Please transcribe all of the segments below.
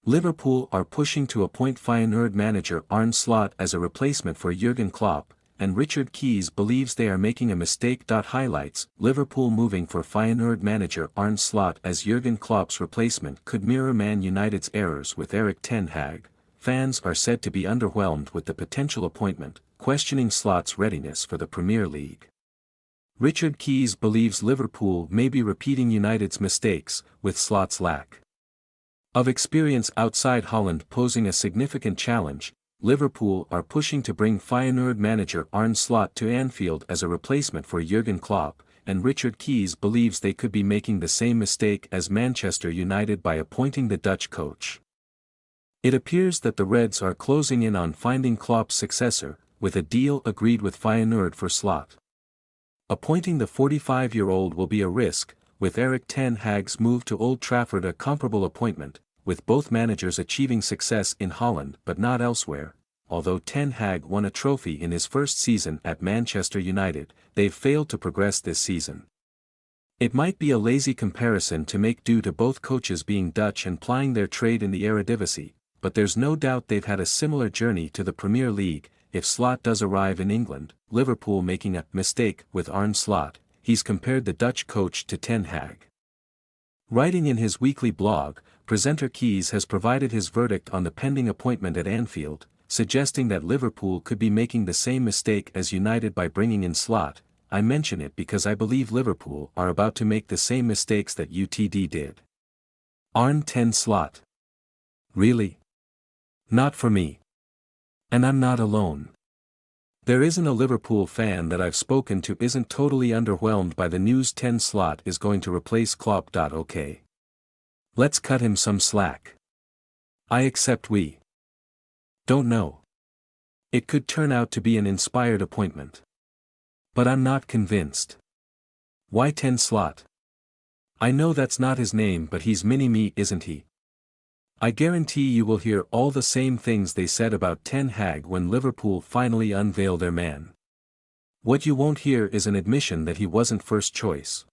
Liverpool are pushing to appoint Feyenoord manager Arne Slot as a replacement for Jurgen Klopp, and Richard Kuyt believes they are making a mistake. Highlights: Liverpool moving for Feyenoord manager Arne Slot as Jurgen Klopp's replacement could mirror Man United's errors with Erik ten Hag. Fans are said to be underwhelmed with the potential appointment, questioning Slot's readiness for the Premier League. Richard Kuyt believes Liverpool may be repeating United's mistakes, with Slot's lack of experience outside Holland posing a significant challenge. Liverpool are pushing to bring Feyenoord manager Arne Slot to Anfield as a replacement for Jurgen Klopp, and Richard Kuyt believes they could be making the same mistake as Manchester United by appointing the Dutch coach. It appears that the Reds are closing in on finding Klopp's successor, with a deal agreed with Feyenoord for Slot. Appointing the 45-year-old will be a risk, with Erik ten Hag's move to Old Trafford a comparable appointment, with both managers achieving success in Holland but not elsewhere. Although ten Hag won a trophy in his first season at Manchester United, they've failed to progress this season. It might be a lazy comparison to make due to both coaches being Dutch and plying their trade in the Eredivisie, but there's no doubt they've had a similar journey to the Premier League. If Slot does arrive in England, Liverpool making a mistake with Arne Slot. He's compared the Dutch coach to ten Hag. Writing in his weekly blog, presenter Kuyt has provided his verdict on the pending appointment at Anfield, suggesting that Liverpool could be making the same mistake as United by bringing in Slot. I mention it because I believe Liverpool are about to make the same mistakes that UTD did. Arne ten Slot. Really? Not for me. And I'm not alone. There isn't a Liverpool fan that I've spoken to isn't totally underwhelmed by the news ten Slot is going to replace Klopp. Okay. Let's cut him some slack. I accept we don't know. It could turn out to be an inspired appointment. But I'm not convinced. Why ten Slot? I know that's not his name, but he's mini-me, isn't he? I guarantee you will hear all the same things they said about ten Hag when Liverpool finally unveil their man. What you won't hear is an admission that he wasn't first choice.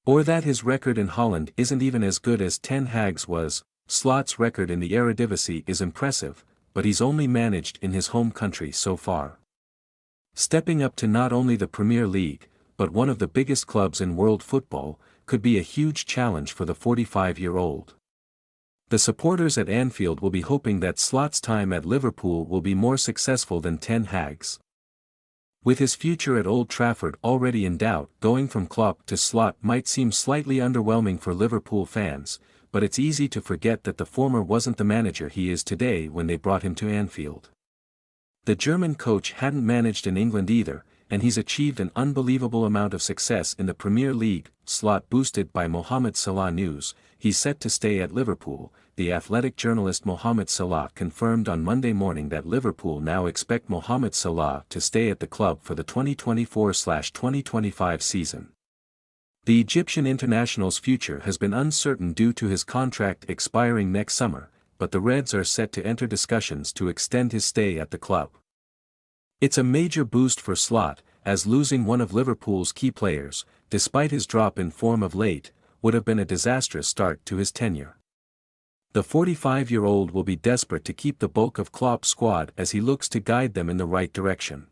Or that his record in Holland isn't even as good as ten Hag's was. Slot's record in the Eredivisie is impressive, but he's only managed in his home country so far. Stepping up to not only the Premier League, but one of the biggest clubs in world football, could be a huge challenge for the 45-year-old. The supporters at Anfield will be hoping that Slot's time at Liverpool will be more successful than ten Hag's. With his future at Old Trafford already in doubt, going from Klopp to Slot might seem slightly underwhelming for Liverpool fans, but it's easy to forget that the former wasn't the manager he is today when they brought him to Anfield. The German coach hadn't managed in England either, and he's achieved an unbelievable amount of success in the Premier League. Slot boosted by Mohamed Salah news. He's set to stay at Liverpool. The Athletic journalist Mohamed Salah confirmed on Monday morning that Liverpool now expect Mohamed Salah to stay at the club for the 2024-2025 season. The Egyptian international's future has been uncertain due to his contract expiring next summer, but the Reds are set to enter discussions to extend his stay at the club. It's a major boost for Slot, as losing one of Liverpool's key players, despite his drop in form of late, would have been a disastrous start to his tenure. The 45-year-old will be desperate to keep the bulk of Klopp's squad as he looks to guide them in the right direction.